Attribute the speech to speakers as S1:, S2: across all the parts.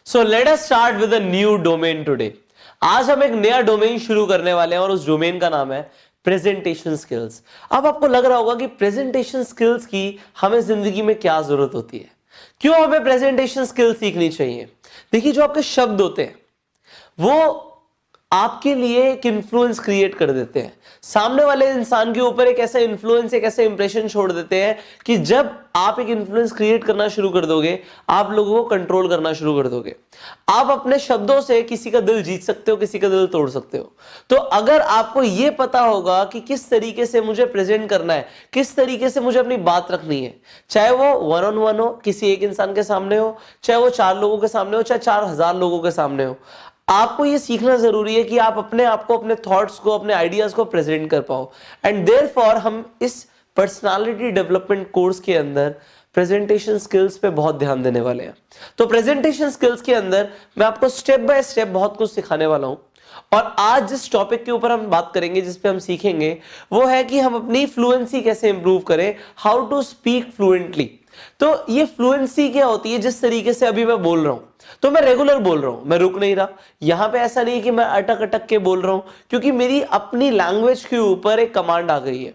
S1: So let us start with a new domain today. आज हम एक नया डोमेन शुरू करने वाले हैं और उस डोमेन का नाम है प्रेजेंटेशन स्किल्स। अब आपको लग रहा होगा कि प्रेजेंटेशन स्किल्स की हमें जिंदगी में क्या जरूरत होती है, क्यों हमें प्रेजेंटेशन स्किल्स सीखनी चाहिए। देखिए, जो आपके शब्द होते हैं वो आपके लिए एक इन्फ्लुएंस क्रिएट कर देते हैं, सामने वाले इंसान के ऊपर एक ऐसा इन्फ्लुएंस, एक ऐसा इंप्रेशन छोड़ देते हैं कि जब आप एक इन्फ्लुएंस क्रिएट करना शुरू कर दोगे, आप लोगों को कंट्रोल करना शुरू कर दोगे। आप अपने शब्दों से किसी का दिल जीत सकते हो, किसी का दिल तोड़ सकते हो। तो अगर आपको यह पता होगा कि किस तरीके से मुझे प्रेजेंट करना है, किस तरीके से मुझे अपनी बात रखनी है, चाहे वो वन ऑन वन हो, किसी एक इंसान के सामने हो, चाहे वो 4 लोगों के सामने हो, चाहे 4000 लोगों के सामने हो, आपको यह सीखना जरूरी है कि आप अपने आप को, अपने थॉट्स को, अपने आइडियाज को प्रेजेंट कर पाओ। एंड देयरफॉर हम इस पर्सनालिटी डेवलपमेंट कोर्स के अंदर प्रेजेंटेशन स्किल्स पे बहुत ध्यान देने वाले हैं। तो प्रेजेंटेशन स्किल्स के अंदर मैं आपको स्टेप बाय स्टेप बहुत कुछ सिखाने वाला हूं। और आज जिस टॉपिक के ऊपर हम बात करेंगे, जिस पे हम सीखेंगे, वो है कि हम अपनी फ्लुएंसी कैसे इंप्रूव करें, हाउ टू स्पीक फ्लुएंटली। तो ये फ्लुएंसी क्या होती है? जिस तरीके से अभी मैं बोल रहा हूं, तो मैं रेगुलर बोल रहा हूं, मैं रुक नहीं रहा। यहां पे ऐसा नहीं कि मैं अटक अटक के बोल रहा हूं, क्योंकि मेरी अपनी लैंग्वेज के ऊपर एक कमांड आ गई है।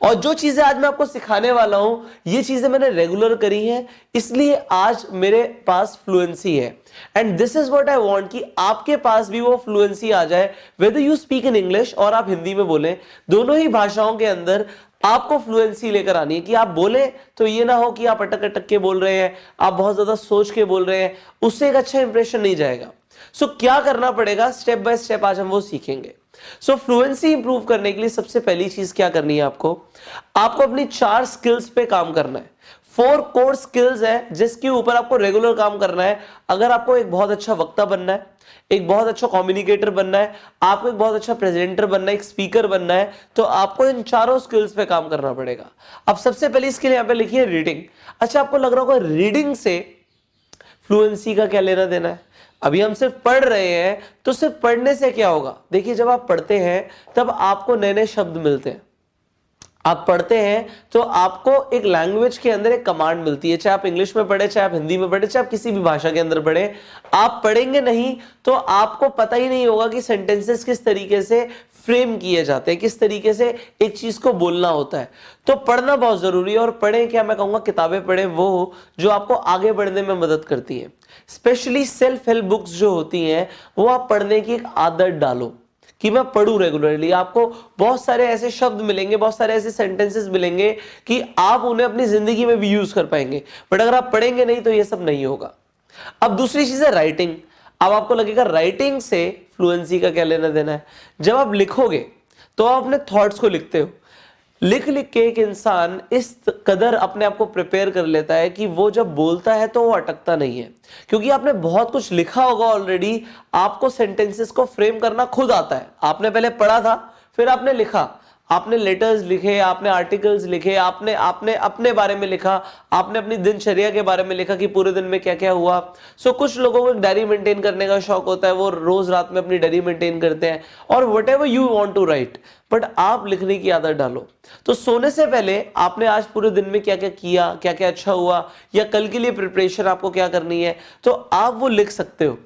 S1: और जो चीजें आज मैं आपको सिखाने वाला हूं, ये चीजें मैंने रेगुलर करी हैं, इसलिए आज मेरे पास फ्लुएंसी है। And this is what I want कि आपके पास भी वो फ्लुएंसी आ जाए, whether you speak in English और आप हिंदी में बोलें, दोनों ही भाषाओं के अंदर आपको फ्लुएंसी लेकर आनी है। कि आप बोले तो ये ना हो कि आप अटक अटक के बोल रहे हैं, आप बहुत ज्यादा सोच के बोल रहे हैं, उससे एक अच्छा इंप्रेशन नहीं जाएगा। सो क्या करना पड़ेगा, स्टेप बाय स्टेप आज हम वो सीखेंगे। सो फ्लुएंसी इंप्रूव करने के लिए सबसे पहली चीज क्या करनी है, आपको अपनी 4 स्किल्स पे काम करना है। 4 कोर स्किल्स है जिसके ऊपर आपको रेगुलर काम करना है। अगर आपको एक बहुत अच्छा वक्ता बनना है, एक बहुत अच्छा कम्युनिकेटर बनना है, आपको एक बहुत अच्छा प्रेजेंटर बनना है, एक स्पीकर बनना है, तो आपको इन चारों स्किल्स पे काम करना पड़ेगा। अब सबसे पहली स्किल यहां पे लिखी है रीडिंग। अच्छा, आपको लग रहा होगा रीडिंग से फ्लुएंसी का क्या लेना देना है? अभी हम सिर्फ पढ़ रहे हैं, तो सिर्फ पढ़ने से क्या होगा? देखिए, जब आप पढ़ते हैं तब आपको नए नए शब्द मिलते हैं। आप पढ़ते हैं तो आपको एक लैंग्वेज के अंदर एक कमांड मिलती है, चाहे आप इंग्लिश में पढ़े, चाहे आप हिंदी में पढ़े, चाहे आप किसी भी भाषा के अंदर पढ़े। आप पढ़ेंगे नहीं तो आपको पता ही नहीं होगा कि सेंटेंसेस किस तरीके से फ्रेम किए जाते हैं, किस तरीके से एक चीज को बोलना होता है। तो पढ़ना बहुत जरूरी है। और पढ़ें क्या, मैं कहूंगा किताबें पढ़ें वो जो आपको आगे बढ़ने में मदद करती है। स्पेशली सेल्फ हेल्प बुक्स जो होती हैं, वो आप पढ़ने की एक आदत डालो कि मैं पढ़ूं रेगुलरली। आपको बहुत सारे ऐसे शब्द मिलेंगे, बहुत सारे ऐसे सेंटेंसेस मिलेंगे कि आप उन्हें अपनी जिंदगी में भी यूज कर पाएंगे। बट अगर आप पढ़ेंगे नहीं तो ये सब नहीं होगा। अब दूसरी चीज है राइटिंग। अब आपको लगेगा राइटिंग से फ्लुएंसी का क्या लेना देना है। जब आप लिखोगे तो आप अपने थॉट्स को लिखते हो। लिख लिख के एक इंसान इस कदर अपने आप को प्रिपेयर कर लेता है कि वो जब बोलता है तो वो अटकता नहीं है, क्योंकि आपने बहुत कुछ लिखा होगा ऑलरेडी। आपको सेंटेंसेस को फ्रेम करना खुद आता है। आपने पहले पढ़ा था, फिर आपने लिखा, आपने लेटर्स लिखे, आपने आर्टिकल्स लिखे, आपने आपने अपने बारे में लिखा, आपने अपनी दिनचर्या के बारे में लिखा कि पूरे दिन में क्या क्या हुआ। सो कुछ लोगों को एक डायरी मेंटेन करने का शौक होता है, वो रोज रात में अपनी डायरी मेंटेन करते हैं, और whatever you want to write, but आप लिखने की आदत डालो। तो सोने से पहले आपने आज पूरे दिन में क्या क्या किया, क्या क्या अच्छा हुआ, या कल के लिए प्रिपरेशन आपको क्या करनी है, तो आप वो लिख सकते हो।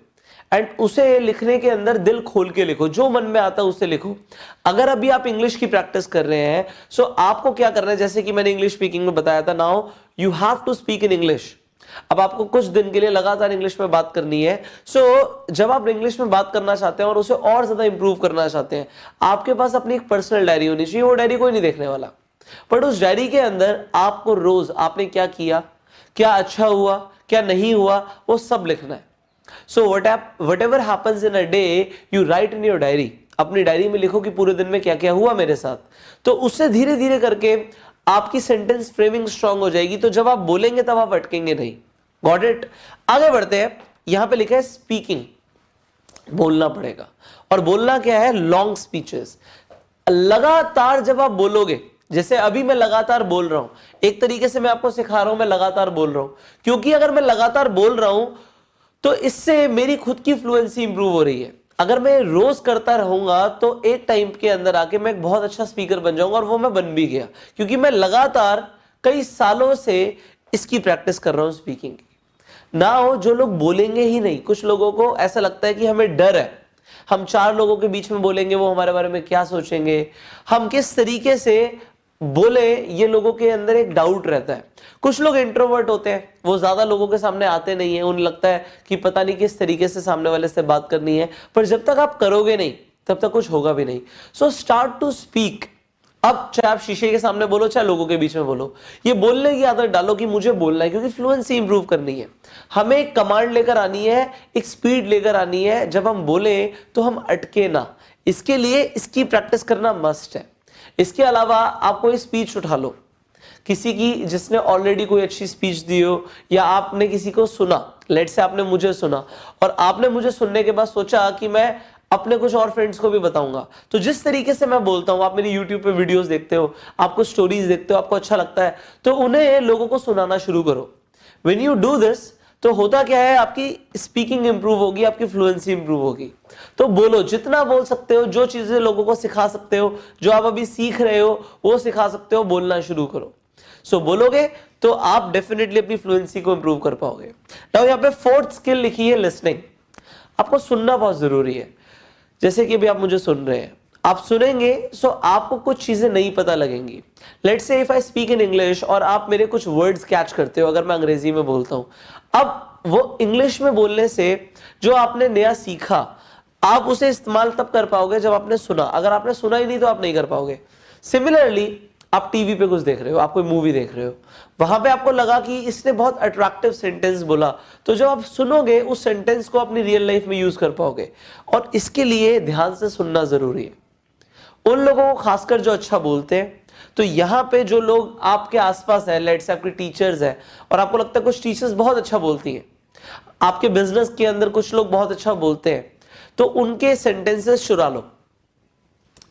S1: एंड उसे लिखने के अंदर दिल खोल के लिखो, जो मन में आता है उसे लिखो। अगर अभी आप इंग्लिश की प्रैक्टिस कर रहे हैं, सो आपको क्या करना है, जैसे कि मैंने इंग्लिश स्पीकिंग में बताया था, now you have to speak in English. अब आपको कुछ दिन के लिए लगातार इंग्लिश में बात करनी है। सो जब आप इंग्लिश में बात करना चाहते हैं और उसे और ज्यादा इंप्रूव करना चाहते हैं, आपके पास अपनी एक पर्सनल डायरी होनी चाहिए। वो डायरी कोई नहीं देखने वाला, बट उस डायरी के अंदर आपको रोज आपने क्या किया, क्या अच्छा हुआ, क्या नहीं हुआ, वो सब लिखना है। So whatever happens in a day, you write in your diary. अपनी डायरी में लिखो कि पूरे दिन में क्या क्या हुआ मेरे साथ। तो उससे धीरे धीरे करके आपकी सेंटेंस फ्रेमिंग स्ट्रांग हो जाएगी। तो जब आप बोलेंगे तब आप अटकेंगे नहीं। Got it? आगे बढ़ते हैं। यहां पे लिखा है स्पीकिंग, बोलना पड़ेगा। और बोलना क्या है? Long speeches. लगातार जब आप बोलोगे, जैसे अभी मैं लगातार बोल रहा हूं, एक तरीके से मैं आपको सिखा रहा हूं, मैं लगातार बोल रहा हूं, क्योंकि अगर मैं लगातार बोल रहा हूं तो इससे मेरी खुद की फ्लुएंसी इंप्रूव हो रही है। अगर मैं रोज करता रहूंगा तो एक टाइम के अंदर आके मैं एक बहुत अच्छा स्पीकर बन जाऊंगा, और वो मैं बन भी गया, क्योंकि मैं लगातार कई सालों से इसकी प्रैक्टिस कर रहा हूं स्पीकिंग की। ना हो जो लोग बोलेंगे ही नहीं। कुछ लोगों को ऐसा लगता है कि हमें डर है, हम 4 लोगों के बीच में बोलेंगे, वो हमारे बारे में क्या सोचेंगे, हम किस तरीके से बोले, ये लोगों के अंदर एक डाउट रहता है। कुछ लोग इंट्रोवर्ट होते हैं, वो ज्यादा लोगों के सामने आते नहीं है, उन्हें लगता है कि पता नहीं किस तरीके से सामने वाले से बात करनी है, पर जब तक आप करोगे नहीं तब तक कुछ होगा भी नहीं। So start to speak. अब चाहे आप शीशे के सामने बोलो, चाहे लोगों के बीच में बोलो, ये बोलने की आदत डालो कि मुझे बोलना है, क्योंकि फ्लुएंसी इंप्रूव करनी है। हमें एक कमांड लेकर आनी है, एक स्पीड लेकर आनी है। जब हम बोले तो हम अटके ना, इसके लिए इसकी प्रैक्टिस करना मस्ट है। इसके अलावा आप कोई स्पीच उठा लो, किसी की जिसने ऑलरेडी कोई अच्छी स्पीच दी हो, या आपने किसी को सुना, लेट से आपने मुझे सुना और आपने मुझे सुनने के बाद सोचा कि मैं अपने कुछ और फ्रेंड्स को भी बताऊंगा। तो जिस तरीके से मैं बोलता हूं, आप मेरी YouTube पे वीडियोस देखते हो, आपको स्टोरीज देखते हो, आपको अच्छा लगता है, तो उन्हें लोगों को सुनाना शुरू करो। व्हेन यू डू दिस, तो होता क्या है, आपकी स्पीकिंग इंप्रूव होगी, आपकी फ्लुएंसी इंप्रूव होगी। तो बोलो, जितना बोल सकते हो, जो चीजें लोगों को सिखा सकते हो, जो आप अभी सीख रहे हो वो सिखा सकते हो, बोलना शुरू करो। सो बोलोगे तो आप डेफिनेटली अपनी फ्लुएंसी को इंप्रूव कर पाओगे। नाउ यहाँ पे 4th स्किल लिखी है लिसनिंग। आपको सुनना बहुत जरूरी है। जैसे कि अभी आप मुझे सुन रहे हैं, आप सुनेंगे सो आपको कुछ चीजें नहीं पता लगेंगी। Let's say if I speak in English और आप मेरे कुछ वर्ड्स कैच करते हो, अगर मैं अंग्रेजी में बोलता हूं, अब वो इंग्लिश में बोलने से जो आपने नया सीखा, आप उसे इस्तेमाल तब कर पाओगे जब आपने सुना। अगर आपने सुना ही नहीं तो आप नहीं कर पाओगे। सिमिलरली, आप टीवी पे कुछ देख रहे हो, आप कोई मूवी देख रहे हो, वहां पे आपको लगा कि इसने बहुत अट्रैक्टिव सेंटेंस बोला, तो जब आप सुनोगे उस सेंटेंस को अपनी रियल लाइफ में यूज कर पाओगे। और इसके लिए ध्यान से सुनना जरूरी है। उन लोगों को खासकर जो अच्छा बोलते हैं, तो यहाँ पे जो लोग आपके आसपास है, लेट्स से आपके टीचर्स है, और आपको लगता है कुछ टीचर्स बहुत अच्छा बोलती हैं, आपके बिजनेस के अंदर कुछ लोग बहुत अच्छा बोलते हैं, तो उनके सेंटेंसेस चुरा लो।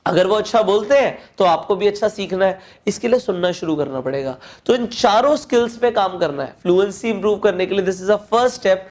S1: अगर वो अच्छा बोलते हैं तो आपको भी अच्छा सीखना है, इसके लिए सुनना शुरू करना पड़ेगा। तो इन चारों स्किल्स पे काम करना है फ्लुएंसी इंप्रूव करने के लिए। This is a first step